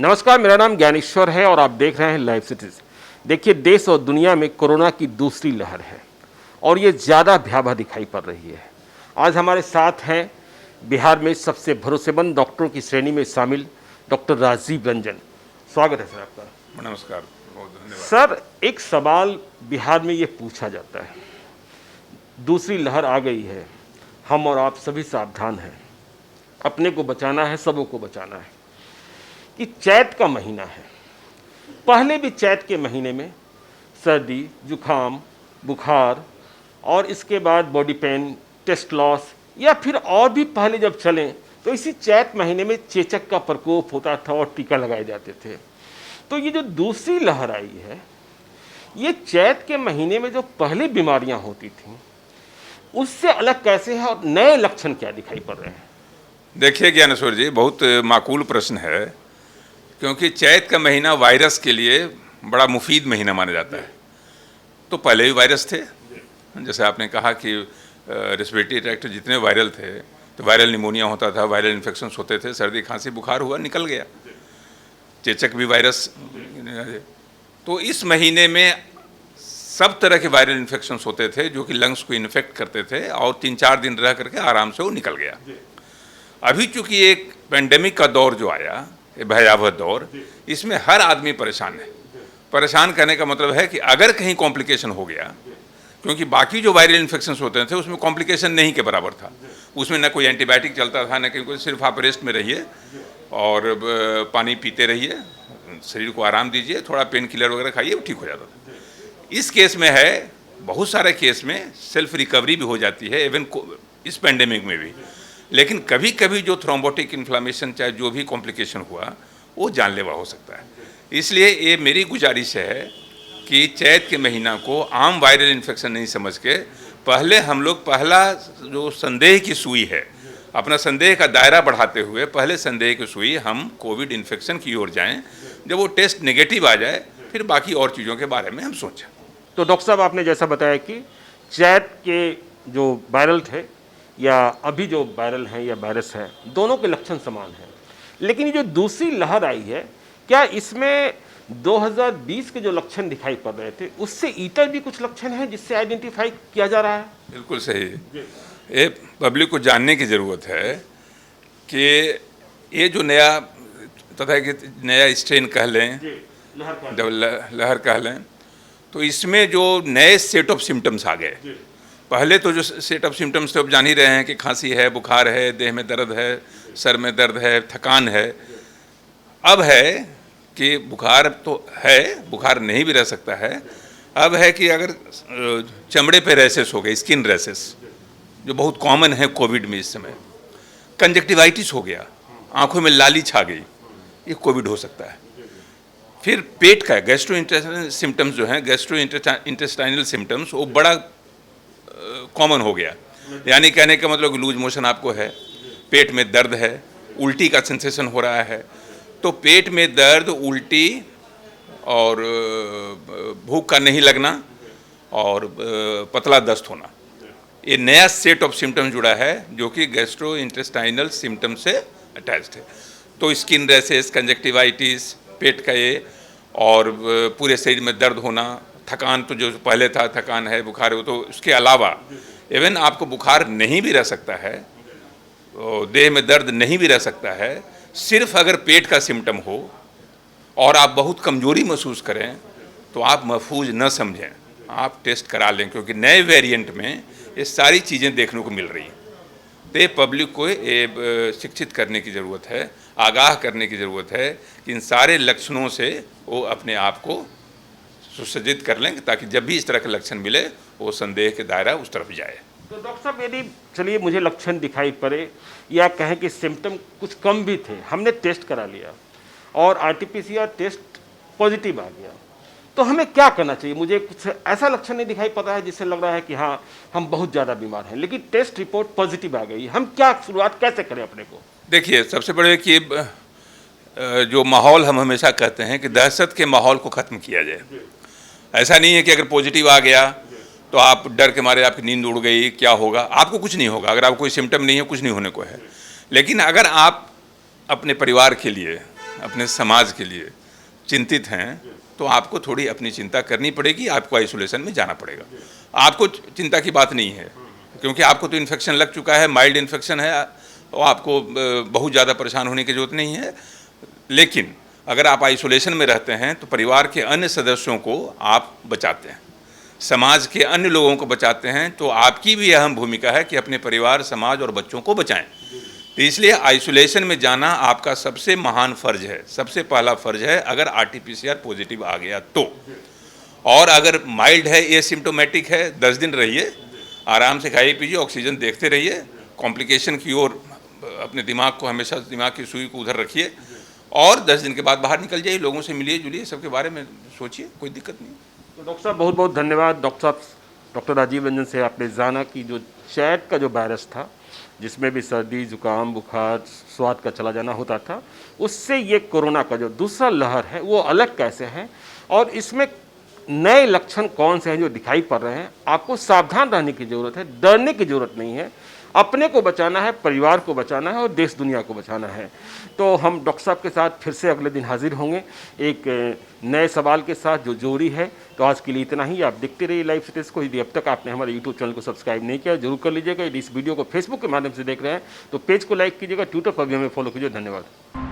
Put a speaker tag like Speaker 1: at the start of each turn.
Speaker 1: नमस्कार, मेरा नाम ज्ञानेश्वर है और आप देख रहे हैं लाइव सिटीज। देखिए, देश और दुनिया में कोरोना की दूसरी लहर है और ये ज़्यादा भयावह दिखाई पड़ रही है। आज हमारे साथ हैं बिहार में सबसे भरोसेमंद डॉक्टरों की श्रेणी में शामिल डॉक्टर राजीव रंजन। स्वागत है सर आपका।
Speaker 2: नमस्कार, बहुत धन्यवाद।
Speaker 1: सर, एक सवाल बिहार में ये पूछा जाता है, दूसरी लहर आ गई है, हम और आप सभी सावधान हैं, अपने को बचाना है, सबों को बचाना है कि चैत का महीना है। पहले भी चैत के महीने में सर्दी, जुखाम, बुखार और इसके बाद बॉडी पेन, टेस्ट लॉस या फिर और भी पहले जब चलें तो इसी चैत महीने में चेचक का प्रकोप होता था और टीका लगाए जाते थे। तो ये जो दूसरी लहर आई है, ये चैत के महीने में जो पहले बीमारियां होती थीं उससे अलग कैसे है और नए लक्षण क्या दिखाई पड़ रहे हैं?
Speaker 2: देखिए ज्ञानेश्वर जी, बहुत माकूल प्रश्न है, क्योंकि चैत का महीना वायरस के लिए बड़ा मुफीद महीना माना जाता है। तो पहले भी वायरस थे, जैसे आपने कहा कि रेस्पिरेटरी ट्रैक्ट जितने वायरल थे, तो वायरल निमोनिया होता था, वायरल इन्फेक्शंस होते थे, सर्दी खांसी बुखार हुआ निकल गया, चेचक भी वायरस। तो इस महीने में सब तरह के वायरल इन्फेक्शंस होते थे जो कि लंग्स को इन्फेक्ट करते थे और 3-4 दिन रह करके आराम से वो निकल गया। अभी चूंकि एक पेंडेमिक का दौर जो आया, ये भयावह दौर, इसमें हर आदमी परेशान है। परेशान करने का मतलब है कि अगर कहीं कॉम्प्लिकेशन हो गया, क्योंकि बाकी जो वायरल इन्फेक्शंस होते थे उसमें कॉम्प्लिकेशन नहीं के बराबर था, उसमें न कोई एंटीबायोटिक चलता था न कहीं कोई, सिर्फ आप रेस्ट में रहिए और पानी पीते रहिए, शरीर को आराम दीजिए, थोड़ा पेन किलर वगैरह खाइए, ठीक हो जाता था। इस केस में है, बहुत सारे केस में सेल्फ रिकवरी भी हो जाती है, इवन इस पेंडेमिक में भी। लेकिन कभी कभी जो थ्रोम्बोटिक इन्फ्लामेशन चाहे जो भी कॉम्प्लिकेशन हुआ वो जानलेवा हो सकता है। इसलिए ये मेरी गुजारिश है कि चैत के महीना को आम वायरल इन्फेक्शन नहीं समझ के पहले हम लोग पहला जो संदेह की सुई है, अपना संदेह का दायरा बढ़ाते हुए पहले संदेह की सुई हम कोविड इन्फेक्शन की ओर जाएं। जब वो टेस्ट नेगेटिव आ जाए फिर बाकी और चीज़ों के बारे में हम सोचें।
Speaker 1: तो डॉक्टर साहब, आपने जैसा बताया कि चैत के जो वायरल थे या अभी जो वायरल हैं या वायरस है, दोनों के लक्षण समान हैं, लेकिन ये जो दूसरी लहर आई है, क्या इसमें 2020 के जो लक्षण दिखाई पड़ रहे थे उससे इतर भी कुछ लक्षण हैं जिससे आइडेंटिफाई किया जा रहा है?
Speaker 2: बिल्कुल सही। ये पब्लिक को जानने की ज़रूरत है कि ये जो नया तथा कि नया स्ट्रेन कह लें, जब लहर कह लें, तो इसमें जो नए सेट ऑफ सिम्टम्स आ गए। पहले तो जो सेट ऑफ सिम्टम्स थे अब जान ही रहे हैं कि खांसी है, बुखार है, देह में दर्द है, सर में दर्द है, थकान है। अब है कि बुखार तो है, बुखार नहीं भी रह सकता है। अब है कि अगर चमड़े पे रैसेस हो गए, स्किन रैसेस जो बहुत कॉमन है कोविड में इस समय, कंजक्टिवाइटिस हो गया, आंखों में लाली छा गई, ये कोविड हो सकता है। फिर पेट का गैस्ट्रो इंटेस्टाइनल सिम्टम्स जो हैं, गैस्ट्रो इंटेस्टाइनल सिम्टम्स, वो बड़ा कॉमन हो गया। यानी कहने का मतलब लूज मोशन आपको है, पेट में दर्द है, उल्टी का सेंसेशन हो रहा है। तो पेट में दर्द, उल्टी और भूख का नहीं लगना और पतला दस्त होना, ये नया सेट ऑफ सिम्टम्स जुड़ा है जो कि गैस्ट्रो इंटेस्टाइनल सिम्टम से अटैच्ड है। तो स्किन रैसेस, कंजक्टिवाइटिस, पेट का ये और पूरे शरीर में दर्द होना, थकान तो जो पहले था, थकान है, बुखार है, तो उसके अलावा इवन आपको बुखार नहीं भी रह सकता है, देह में दर्द नहीं भी रह सकता है। सिर्फ अगर पेट का सिम्टम हो और आप बहुत कमजोरी महसूस करें तो आप महफूज न समझें, आप टेस्ट करा लें, क्योंकि नए वेरिएंट में ये सारी चीज़ें देखने को मिल रही हैं। तो ये पब्लिक को शिक्षित करने की ज़रूरत है, आगाह करने की ज़रूरत है कि इन सारे लक्षणों से वो अपने आप को सुसज्जित कर लें, ताकि जब भी इस तरह के लक्षण मिले वो संदेह के दायरा उस तरफ जाए।
Speaker 1: तो डॉक्टर साहब, यदि चलिए मुझे लक्षण दिखाई पड़े या कहें कि सिम्टम कुछ कम भी थे, हमने टेस्ट करा लिया और आरटीपीसीआर टेस्ट पॉजिटिव आ गया, तो हमें क्या करना चाहिए? मुझे कुछ ऐसा लक्षण नहीं दिखाई पड़ा है जिससे लग रहा है कि हाँ हम बहुत ज़्यादा बीमार हैं, लेकिन टेस्ट रिपोर्ट पॉजिटिव आ गई, हम क्या शुरुआत कैसे करें अपने को?
Speaker 2: देखिए, सबसे बड़े कि जो माहौल हम हमेशा कहते हैं कि दहशत के माहौल को ख़त्म किया जाए। ऐसा नहीं है कि अगर पॉजिटिव आ गया तो आप डर के मारे आपकी नींद उड़ गई, क्या होगा? आपको कुछ नहीं होगा, अगर आपको कोई सिम्टम नहीं है, कुछ नहीं होने को है। लेकिन अगर आप अपने परिवार के लिए, अपने समाज के लिए चिंतित हैं तो आपको थोड़ी अपनी चिंता करनी पड़ेगी, आपको आइसोलेशन में जाना पड़ेगा। आपको चिंता की बात नहीं है क्योंकि आपको तो इन्फेक्शन लग चुका है, माइल्ड इन्फेक्शन है, तो आपको बहुत ज़्यादा परेशान होने की ज़रूरत नहीं है। लेकिन अगर आप आइसोलेशन में रहते हैं तो परिवार के अन्य सदस्यों को आप बचाते हैं, समाज के अन्य लोगों को बचाते हैं, तो आपकी भी अहम भूमिका है कि अपने परिवार, समाज और बच्चों को बचाएं। तो इसलिए आइसोलेशन में जाना आपका सबसे महान फ़र्ज है, सबसे पहला फ़र्ज है अगर आरटीपीसीआर पॉजिटिव आ गया तो। और अगर माइल्ड है, एसिम्प्टोमेटिक है, 10 दिन रहिए, आराम से खाइए पीजिए, ऑक्सीजन देखते रहिए, कॉम्प्लिकेशन की ओर अपने दिमाग को हमेशा, दिमाग की सुई को उधर रखिए और 10 दिन के बाद बाहर निकल जाइए, लोगों से मिलिए जुलिए, सबके बारे में सोचिए, कोई दिक्कत नहीं।
Speaker 1: तो डॉक्टर साहब बहुत बहुत धन्यवाद। डॉक्टर राजीव रंजन से आपने जाना कि जो चैट का जो वायरस था, जिसमें भी सर्दी, जुकाम, बुखार, स्वाद का चला जाना होता था, उससे ये कोरोना का जो दूसरा लहर है वो अलग कैसे है और इसमें नए लक्षण कौन से हैं जो दिखाई पड़ रहे हैं। आपको सावधान रहने की ज़रूरत है, डरने की ज़रूरत नहीं है। अपने को बचाना है, परिवार को बचाना है और देश दुनिया को बचाना है। तो हम डॉक्टर साहब के साथ फिर से अगले दिन हाजिर होंगे एक नए सवाल के साथ जो जोड़ी है। तो आज के लिए इतना ही। आप देखते रहिए लाइव स्टेटस को। यदि अब तक आपने हमारे यूट्यूब चैनल को सब्सक्राइब नहीं किया जरूर कर लीजिएगा। यदि इस वीडियो को फेसबुक के माध्यम से देख रहे हैं तो पेज को लाइक कीजिएगा, ट्विटर पर भी हमें फॉलो कीजिए। धन्यवाद।